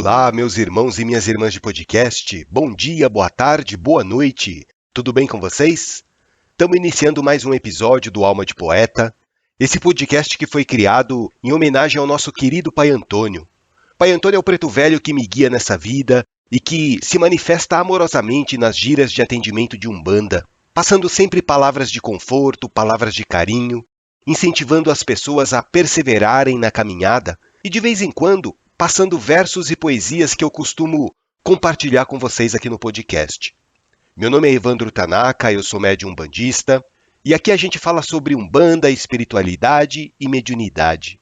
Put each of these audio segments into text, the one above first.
Olá, meus irmãos e minhas irmãs de podcast. Bom dia, boa tarde, boa noite. Tudo bem com vocês? Estamos iniciando mais um episódio do Alma de Poeta, esse podcast que foi criado em homenagem ao nosso querido Pai Antônio. Pai Antônio é o preto velho que me guia nessa vida e que se manifesta amorosamente nas giras de atendimento de Umbanda, passando sempre palavras de conforto, palavras de carinho, incentivando as pessoas a perseverarem na caminhada e, de vez em quando, passando versos e poesias que eu costumo compartilhar com vocês aqui no podcast. Meu nome é Evandro Tanaka, eu sou médium umbandista, e aqui a gente fala sobre Umbanda, espiritualidade e mediunidade.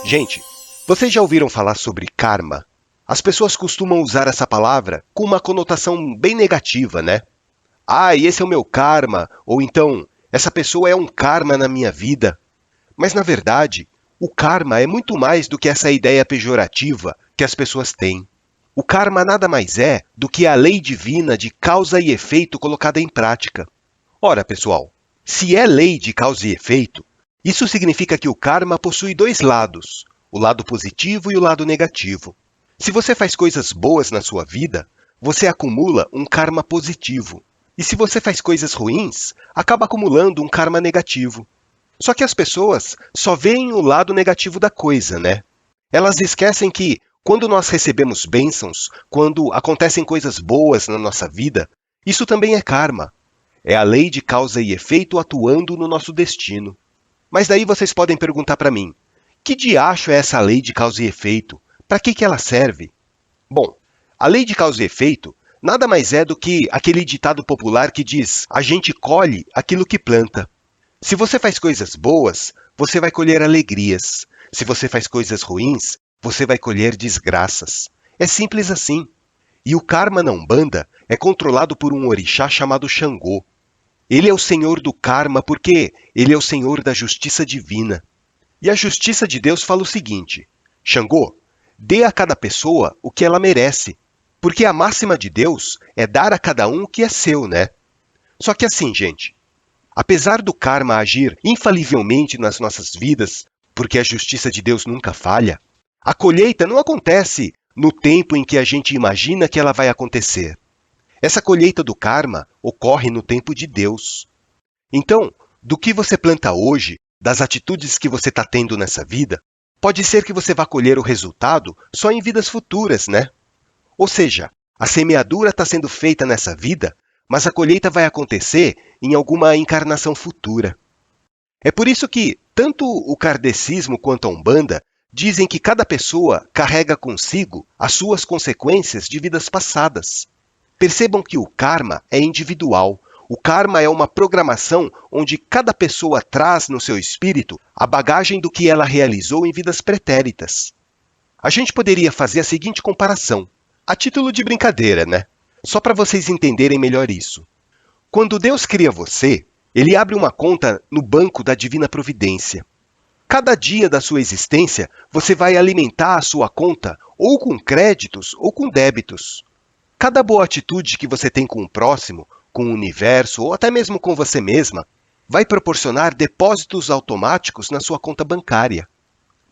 Gente, vocês já ouviram falar sobre karma? As pessoas costumam usar essa palavra com uma conotação bem negativa, né? Ah, e esse é o meu karma, ou então, essa pessoa é um karma na minha vida. Mas, na verdade, o karma é muito mais do que essa ideia pejorativa que as pessoas têm. O karma nada mais é do que a lei divina de causa e efeito colocada em prática. Ora, pessoal, se é lei de causa e efeito, isso significa que o karma possui dois lados, o lado positivo e o lado negativo. Se você faz coisas boas na sua vida, você acumula um karma positivo. E se você faz coisas ruins, acaba acumulando um karma negativo. Só que as pessoas só veem o lado negativo da coisa, né? Elas esquecem que, quando nós recebemos bênçãos, quando acontecem coisas boas na nossa vida, isso também é karma. É a lei de causa e efeito atuando no nosso destino. Mas daí vocês podem perguntar para mim, que diacho é essa lei de causa e efeito? Para que ela serve? Bom, a lei de causa e efeito nada mais é do que aquele ditado popular que diz: a gente colhe aquilo que planta. Se você faz coisas boas, você vai colher alegrias. Se você faz coisas ruins, você vai colher desgraças. É simples assim. E o karma na Umbanda é controlado por um orixá chamado Xangô. Ele é o senhor do karma porque ele é o senhor da justiça divina. E a justiça de Deus fala o seguinte: Xangô, dê a cada pessoa o que ela merece. Porque a máxima de Deus é dar a cada um o que é seu, né? Só que assim, gente, apesar do karma agir infalivelmente nas nossas vidas, porque a justiça de Deus nunca falha, a colheita não acontece no tempo em que a gente imagina que ela vai acontecer. Essa colheita do karma ocorre no tempo de Deus. Então, do que você planta hoje, das atitudes que você está tendo nessa vida, pode ser que você vá colher o resultado só em vidas futuras, né? Ou seja, a semeadura está sendo feita nessa vida, mas a colheita vai acontecer em alguma encarnação futura. É por isso que tanto o kardecismo quanto a Umbanda dizem que cada pessoa carrega consigo as suas consequências de vidas passadas. Percebam que o karma é individual. O karma é uma programação onde cada pessoa traz no seu espírito a bagagem do que ela realizou em vidas pretéritas. A gente poderia fazer a seguinte comparação. A título de brincadeira, né? Só para vocês entenderem melhor isso. Quando Deus cria você, Ele abre uma conta no banco da Divina Providência. Cada dia da sua existência, você vai alimentar a sua conta ou com créditos ou com débitos. Cada boa atitude que você tem com o próximo, com o universo ou até mesmo com você mesma, vai proporcionar depósitos automáticos na sua conta bancária.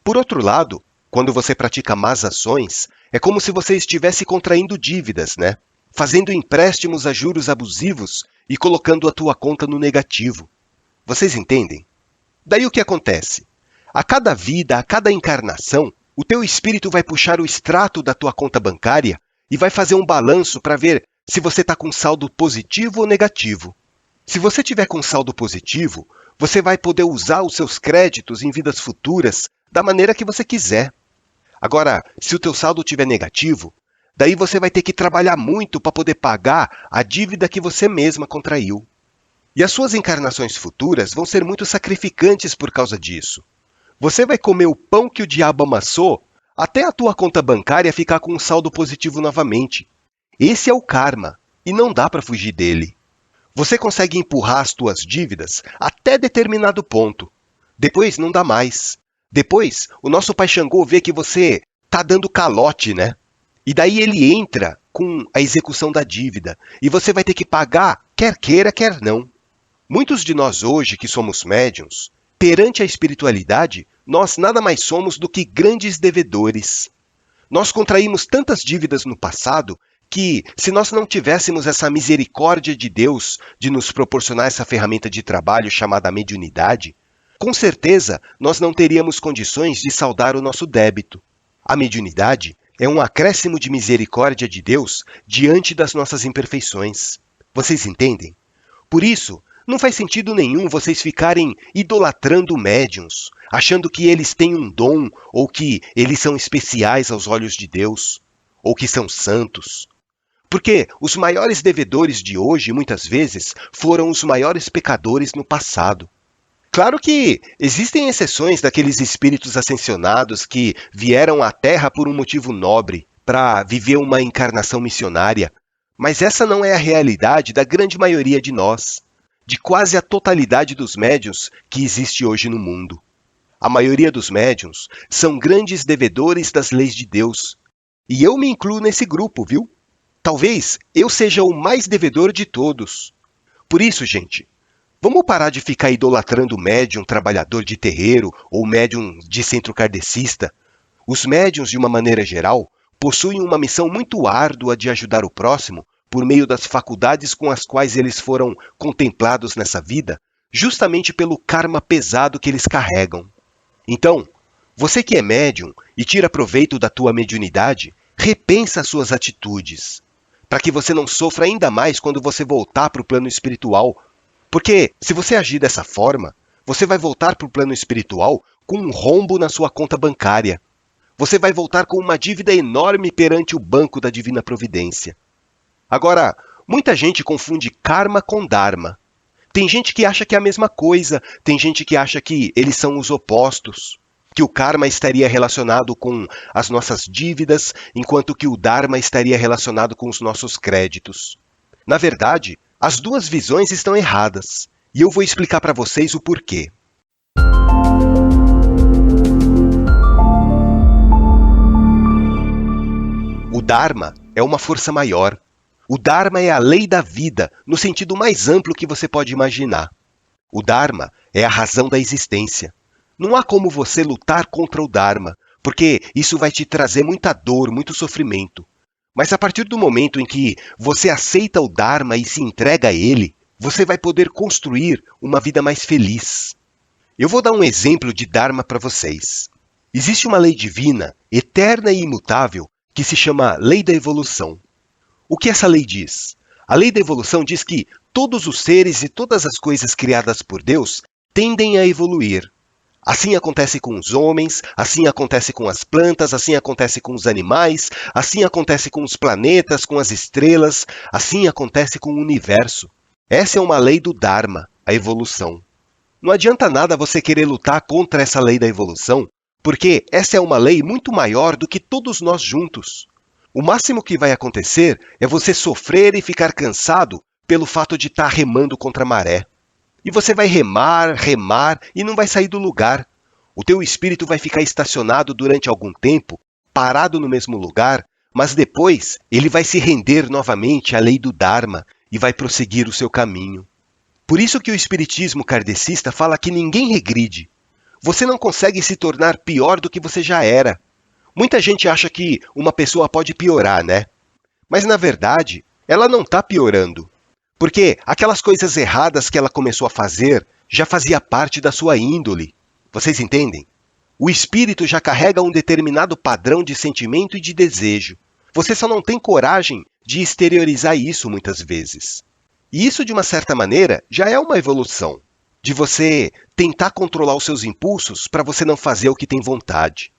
Por outro lado, quando você pratica más ações, é como se você estivesse contraindo dívidas, né? Fazendo empréstimos a juros abusivos e colocando a tua conta no negativo. Vocês entendem? Daí o que acontece? A cada vida, a cada encarnação, o teu espírito vai puxar o extrato da tua conta bancária e vai fazer um balanço para ver se você está com saldo positivo ou negativo. Se você tiver com saldo positivo, você vai poder usar os seus créditos em vidas futuras da maneira que você quiser. Agora, se o teu saldo estiver negativo, daí você vai ter que trabalhar muito para poder pagar a dívida que você mesma contraiu. E as suas encarnações futuras vão ser muito sacrificantes por causa disso. Você vai comer o pão que o diabo amassou até a tua conta bancária ficar com um saldo positivo novamente. Esse é o karma, e não dá para fugir dele. Você consegue empurrar as tuas dívidas até determinado ponto. Depois não dá mais. Depois, o nosso pai Xangô vê que você está dando calote, né? E daí ele entra com a execução da dívida. E você vai ter que pagar, quer queira, quer não. Muitos de nós hoje que somos médiuns, perante a espiritualidade, nós nada mais somos do que grandes devedores. Nós contraímos tantas dívidas no passado que, se nós não tivéssemos essa misericórdia de Deus de nos proporcionar essa ferramenta de trabalho chamada mediunidade, com certeza nós não teríamos condições de saldar o nosso débito. A mediunidade é um acréscimo de misericórdia de Deus diante das nossas imperfeições. Vocês entendem? Por isso, não faz sentido nenhum vocês ficarem idolatrando médiuns, achando que eles têm um dom ou que eles são especiais aos olhos de Deus, ou que são santos. Porque os maiores devedores de hoje, muitas vezes, foram os maiores pecadores no passado. Claro que existem exceções daqueles espíritos ascensionados que vieram à Terra por um motivo nobre, para viver uma encarnação missionária, mas essa não é a realidade da grande maioria de nós, de quase a totalidade dos médiuns que existe hoje no mundo. A maioria dos médiuns são grandes devedores das leis de Deus, e eu me incluo nesse grupo, viu? Talvez eu seja o mais devedor de todos. Por isso, gente, vamos parar de ficar idolatrando médium trabalhador de terreiro ou médium de centro kardecista. Os médiuns, de uma maneira geral, possuem uma missão muito árdua de ajudar o próximo por meio das faculdades com as quais eles foram contemplados nessa vida, justamente pelo karma pesado que eles carregam. Então, você que é médium e tira proveito da tua mediunidade, repensa as suas atitudes, para que você não sofra ainda mais quando você voltar para o plano espiritual. Porque se você agir dessa forma, você vai voltar para o plano espiritual com um rombo na sua conta bancária. Você vai voltar com uma dívida enorme perante o banco da Divina Providência. Agora, muita gente confunde karma com dharma. Tem gente que acha que é a mesma coisa, tem gente que acha que eles são os opostos, que o karma estaria relacionado com as nossas dívidas, enquanto que o dharma estaria relacionado com os nossos créditos. Na verdade, as duas visões estão erradas, e eu vou explicar para vocês o porquê. O dharma é uma força maior. O dharma é a lei da vida, no sentido mais amplo que você pode imaginar. O dharma é a razão da existência. Não há como você lutar contra o dharma, porque isso vai te trazer muita dor, muito sofrimento. Mas a partir do momento em que você aceita o dharma e se entrega a ele, você vai poder construir uma vida mais feliz. Eu vou dar um exemplo de dharma para vocês. Existe uma lei divina, eterna e imutável, que se chama Lei da Evolução. O que essa lei diz? A lei da evolução diz que todos os seres e todas as coisas criadas por Deus tendem a evoluir. Assim acontece com os homens, assim acontece com as plantas, assim acontece com os animais, assim acontece com os planetas, com as estrelas, assim acontece com o universo. Essa é uma lei do Dharma, a evolução. Não adianta nada você querer lutar contra essa lei da evolução, porque essa é uma lei muito maior do que todos nós juntos. O máximo que vai acontecer é você sofrer e ficar cansado pelo fato de estar remando contra a maré. E você vai remar, remar e não vai sair do lugar. O teu espírito vai ficar estacionado durante algum tempo, parado no mesmo lugar, mas depois ele vai se render novamente à lei do Dharma e vai prosseguir o seu caminho. Por isso que o espiritismo kardecista fala que ninguém regride. Você não consegue se tornar pior do que você já era. Muita gente acha que uma pessoa pode piorar, né? Mas na verdade, ela não está piorando. Porque aquelas coisas erradas que ela começou a fazer já fazia parte da sua índole. Vocês entendem? O espírito já carrega um determinado padrão de sentimento e de desejo. Você só não tem coragem de exteriorizar isso muitas vezes. E isso, de uma certa maneira, já é uma evolução. De você tentar controlar os seus impulsos para você não fazer o que tem vontade.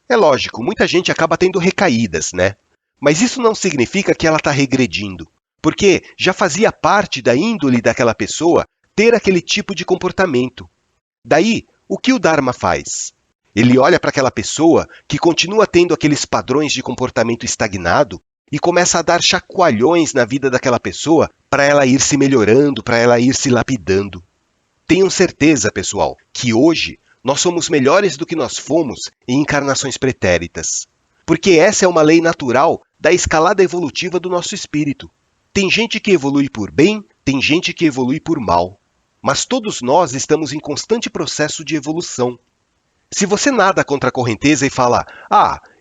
É lógico, muita gente acaba tendo recaídas, né? Mas isso não significa que ela está regredindo. Porque já fazia parte da índole daquela pessoa ter aquele tipo de comportamento. Daí, o que o Dharma faz? Ele olha para aquela pessoa que continua tendo aqueles padrões de comportamento estagnado e começa a dar chacoalhões na vida daquela pessoa para ela ir se melhorando, para ela ir se lapidando. Tenham certeza, pessoal, que hoje nós somos melhores do que nós fomos em encarnações pretéritas. Porque essa é uma lei natural da escalada evolutiva do nosso espírito. Tem gente que evolui por bem, tem gente que evolui por mal. mas todos nós estamos em constante processo de evolução. Se você nada contra a correnteza e fala,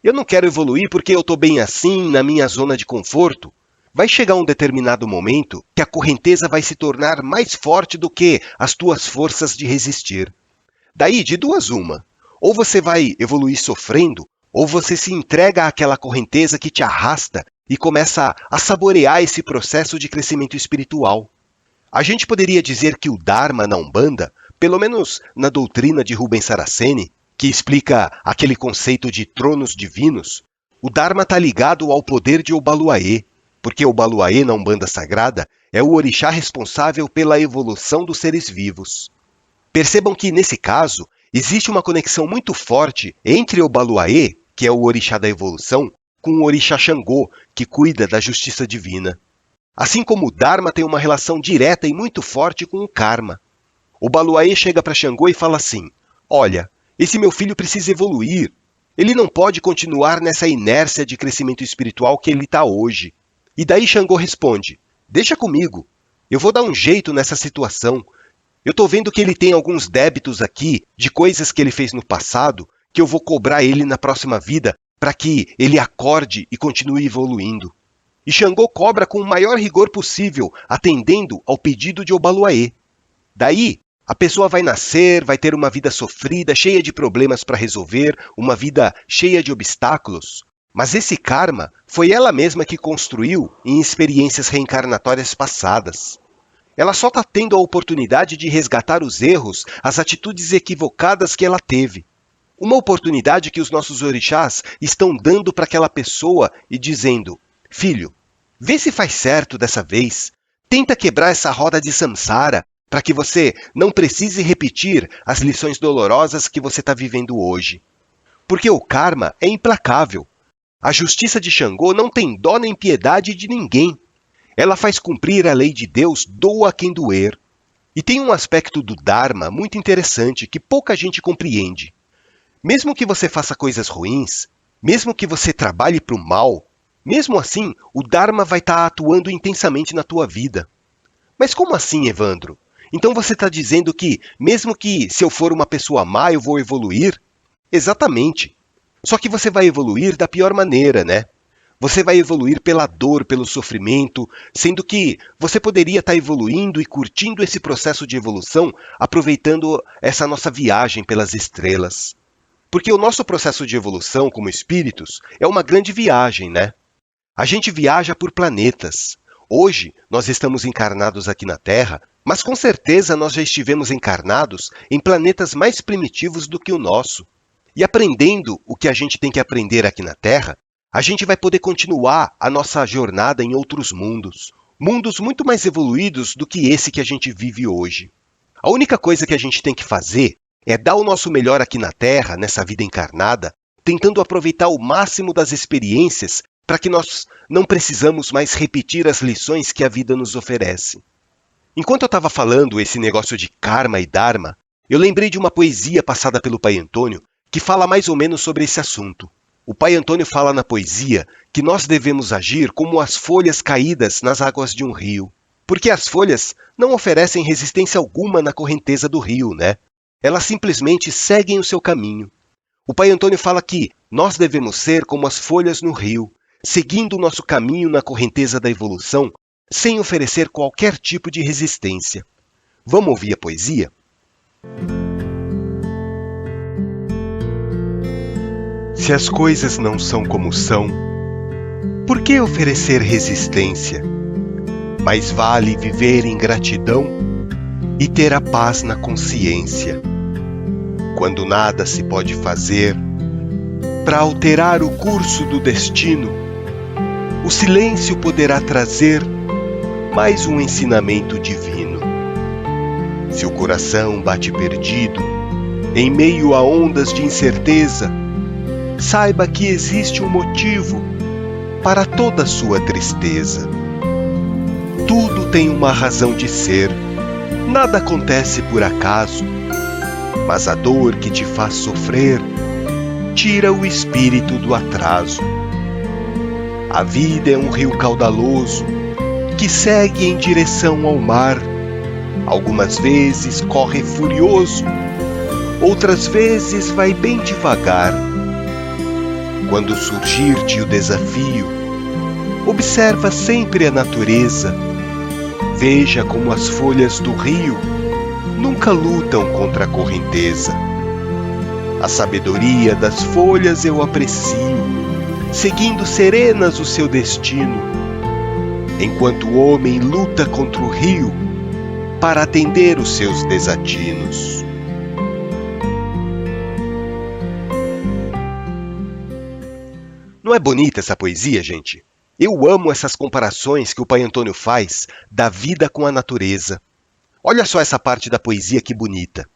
eu não quero evoluir porque eu estou bem assim, na minha zona de conforto, vai chegar um determinado momento que a correnteza vai se tornar mais forte do que as tuas forças de resistir. Daí, de duas uma, ou você vai evoluir sofrendo, ou você se entrega àquela correnteza que te arrasta e começa a saborear esse processo de crescimento espiritual. A gente poderia dizer que o Dharma na Umbanda, pelo menos na doutrina de Rubens Saraceni, que explica aquele conceito de tronos divinos, o Dharma está ligado ao poder de Obaluayê, porque Obaluayê na Umbanda Sagrada é o orixá responsável pela evolução dos seres vivos. Percebam que, nesse caso, existe uma conexão muito forte entre Obaluayê, que é o orixá da evolução, com o orixá Xangô, que cuida da justiça divina. Assim como o Dharma tem uma relação direta e muito forte com o karma. Obaluayê chega para Xangô e fala assim, olha, esse meu filho precisa evoluir. Ele não pode continuar nessa inércia de crescimento espiritual que ele está hoje. E daí Xangô responde, deixa comigo, eu vou dar um jeito nessa situação. Eu estou vendo que ele tem alguns débitos aqui de coisas que ele fez no passado, que eu vou cobrar ele na próxima vida para que ele acorde e continue evoluindo. E Xangô cobra com o maior rigor possível, atendendo ao pedido de Obaluayê. Daí, a pessoa vai nascer, vai ter uma vida sofrida, cheia de problemas para resolver, uma vida cheia de obstáculos. Mas esse karma foi ela mesma que construiu em experiências reencarnatórias passadas. Ela só está tendo a oportunidade de resgatar os erros, as atitudes equivocadas que ela teve. Uma oportunidade que os nossos orixás estão dando para aquela pessoa e dizendo, filho, vê se faz certo dessa vez. Tenta quebrar essa roda de samsara para que você não precise repetir as lições dolorosas que você está vivendo hoje. Porque o karma é implacável. A justiça de Xangô não tem dó nem piedade de ninguém. Ela faz cumprir a lei de Deus, doa a quem doer. E tem um aspecto do Dharma muito interessante que pouca gente compreende. Mesmo que você faça coisas ruins, mesmo que você trabalhe para o mal, mesmo assim, o Dharma vai estar atuando intensamente na tua vida. Mas como assim, Evandro? Então você está dizendo que, mesmo que se eu for uma pessoa má, eu vou evoluir? Exatamente. Só que você vai evoluir da pior maneira, né? Você vai evoluir pela dor, pelo sofrimento, sendo que você poderia estar evoluindo e curtindo esse processo de evolução, aproveitando essa nossa viagem pelas estrelas. Porque o nosso processo de evolução como espíritos é uma grande viagem, né? A gente viaja por planetas. Hoje, nós estamos encarnados aqui na Terra, mas com certeza nós já estivemos encarnados em planetas mais primitivos do que o nosso. E aprendendo o que a gente tem que aprender aqui na Terra, a gente vai poder continuar a nossa jornada em outros mundos. Mundos muito mais evoluídos do que esse que a gente vive hoje. A única coisa que a gente tem que fazer é dar o nosso melhor aqui na Terra, nessa vida encarnada, tentando aproveitar o máximo das experiências para que nós não precisamos mais repetir as lições que a vida nos oferece. Enquanto eu estava falando esse negócio de karma e dharma, eu lembrei de uma poesia passada pelo Pai Antônio que fala mais ou menos sobre esse assunto. O Pai Antônio fala na poesia que nós devemos agir como as folhas caídas nas águas de um rio, porque as folhas não oferecem resistência alguma na correnteza do rio, né? Elas simplesmente seguem o seu caminho. O Pai Antônio fala que nós devemos ser como as folhas no rio, seguindo o nosso caminho na correnteza da evolução, sem oferecer qualquer tipo de resistência. Vamos ouvir a poesia? Se as coisas não são como são, por que oferecer resistência? Mais vale viver em gratidão e ter a paz na consciência. Quando nada se pode fazer para alterar o curso do destino, o silêncio poderá trazer mais um ensinamento divino. Se o coração bate perdido, em meio a ondas de incerteza, saiba que existe um motivo para toda sua tristeza. Tudo tem uma razão de ser, nada acontece por acaso, mas a dor que te faz sofrer tira o espírito do atraso. A vida é um rio caudaloso que segue em direção ao mar, Algumas vezes corre furioso, outras vezes vai bem devagar. Quando surgir-te o desafio, observa sempre a natureza. Veja como as folhas do rio nunca lutam contra a correnteza. A sabedoria das folhas eu aprecio, seguindo serenas o seu destino, enquanto o homem luta contra o rio para atender os seus desatinos. Não é bonita essa poesia, gente? Eu amo essas comparações que o Pai Antônio faz da vida com a natureza. Olha só essa parte da poesia que bonita.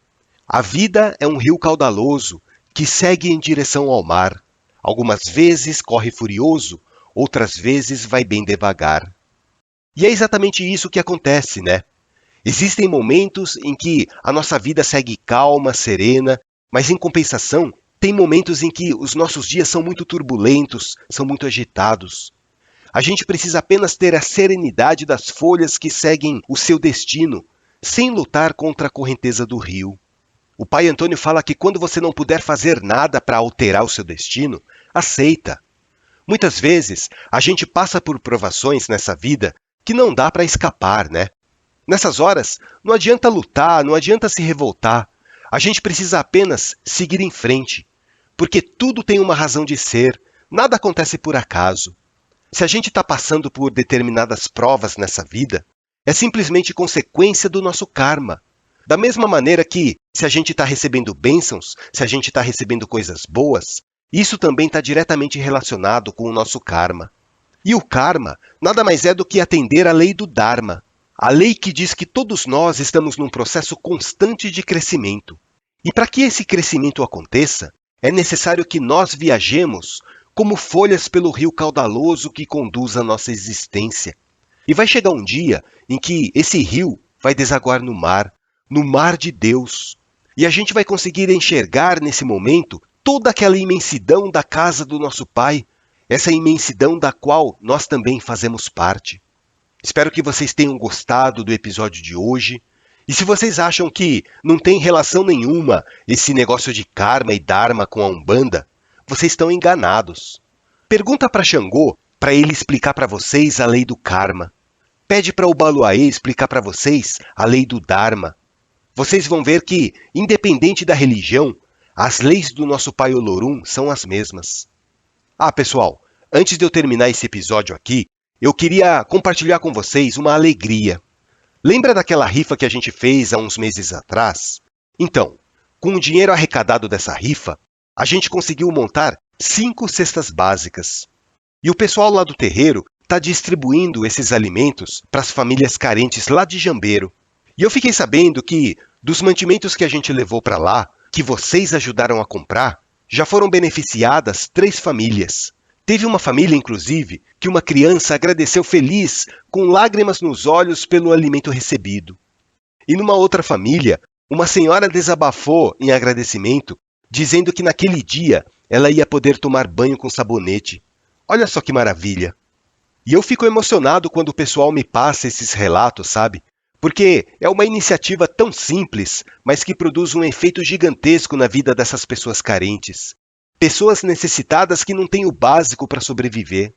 A vida é um rio caudaloso que segue em direção ao mar. Algumas vezes corre furioso, outras vezes vai bem devagar. E é exatamente isso que acontece, né? Existem momentos em que a nossa vida segue calma, serena, mas em compensação, tem momentos em que os nossos dias são muito turbulentos, são muito agitados. A gente precisa apenas ter a serenidade das folhas que seguem o seu destino, sem lutar contra a correnteza do rio. O Pai Antônio fala que quando você não puder fazer nada para alterar o seu destino, aceita. Muitas vezes, a gente passa por provações nessa vida que não dá para escapar, né? Nessas horas, não adianta lutar, não adianta se revoltar. A gente precisa apenas seguir em frente, porque tudo tem uma razão de ser, nada acontece por acaso. Se a gente está passando por determinadas provas nessa vida, é simplesmente consequência do nosso karma. Da mesma maneira que, se a gente está recebendo bênçãos, se a gente está recebendo coisas boas, isso também está diretamente relacionado com o nosso karma. E o karma nada mais é do que atender à lei do Dharma, a lei que diz que todos nós estamos num processo constante de crescimento. E para que esse crescimento aconteça, é necessário que nós viajemos como folhas pelo rio caudaloso que conduz a nossa existência. E vai chegar um dia em que esse rio vai desaguar no mar de Deus. E a gente vai conseguir enxergar nesse momento toda aquela imensidão da casa do nosso Pai, essa imensidão da qual nós também fazemos parte. Espero que vocês tenham gostado do episódio de hoje. E se vocês acham que não tem relação nenhuma esse negócio de karma e dharma com a Umbanda, vocês estão enganados. Pergunta para Xangô para ele explicar para vocês a lei do karma. Pede para o Baluaê explicar para vocês a lei do dharma. Vocês vão ver que, independente da religião, as leis do nosso Pai Olorum são as mesmas. Pessoal, antes de eu terminar esse episódio aqui, eu queria compartilhar com vocês uma alegria. Lembra daquela rifa que a gente fez há uns meses atrás? Então, com o dinheiro arrecadado dessa rifa, a gente conseguiu montar 5 cestas básicas. E o pessoal lá do terreiro está distribuindo esses alimentos para as famílias carentes lá de Jambeiro. E eu fiquei sabendo que, dos mantimentos que a gente levou para lá, que vocês ajudaram a comprar, já foram beneficiadas 3 famílias. Teve uma família, inclusive, que uma criança agradeceu feliz, com lágrimas nos olhos pelo alimento recebido. E numa outra família, uma senhora desabafou em agradecimento, dizendo que naquele dia ela ia poder tomar banho com sabonete. Olha só que maravilha! E eu fico emocionado quando o pessoal me passa esses relatos, sabe? Porque é uma iniciativa tão simples, mas que produz um efeito gigantesco na vida dessas pessoas carentes. Pessoas necessitadas que não têm o básico para sobreviver.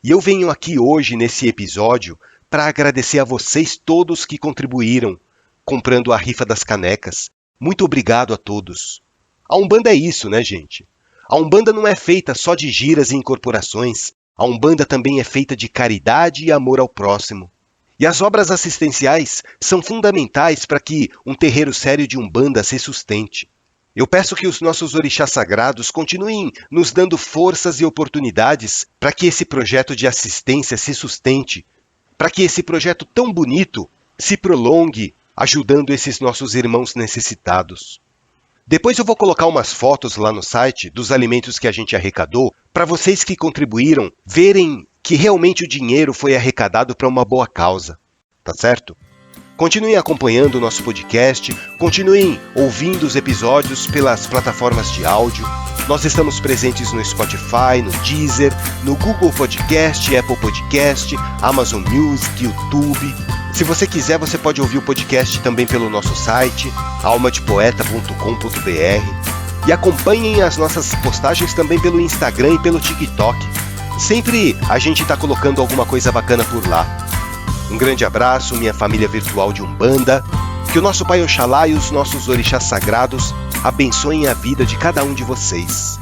E eu venho aqui hoje, nesse episódio, para agradecer a vocês todos que contribuíram, comprando a rifa das canecas. Muito obrigado a todos. A Umbanda é isso, né, gente? A Umbanda não é feita só de giras e incorporações. A Umbanda também é feita de caridade e amor ao próximo. E as obras assistenciais são fundamentais para que um terreiro sério de Umbanda se sustente. Eu peço que os nossos orixás sagrados continuem nos dando forças e oportunidades para que esse projeto de assistência se sustente, para que esse projeto tão bonito se prolongue, ajudando esses nossos irmãos necessitados. Depois eu vou colocar umas fotos lá no site dos alimentos que a gente arrecadou, para vocês que contribuíram verem que realmente o dinheiro foi arrecadado para uma boa causa, tá certo? Continuem acompanhando o nosso podcast, continuem ouvindo os episódios pelas plataformas de áudio. Nós estamos presentes no Spotify, no Deezer, no Google Podcast, Apple Podcast, Amazon Music, YouTube. Se você quiser, você pode ouvir o podcast também pelo nosso site, almadepoeta.com.br, e acompanhem as nossas postagens também pelo Instagram e pelo TikTok. Sempre a gente está colocando alguma coisa bacana por lá. Um grande abraço, minha família virtual de Umbanda. Que o nosso Pai Oxalá e os nossos orixás sagrados abençoem a vida de cada um de vocês.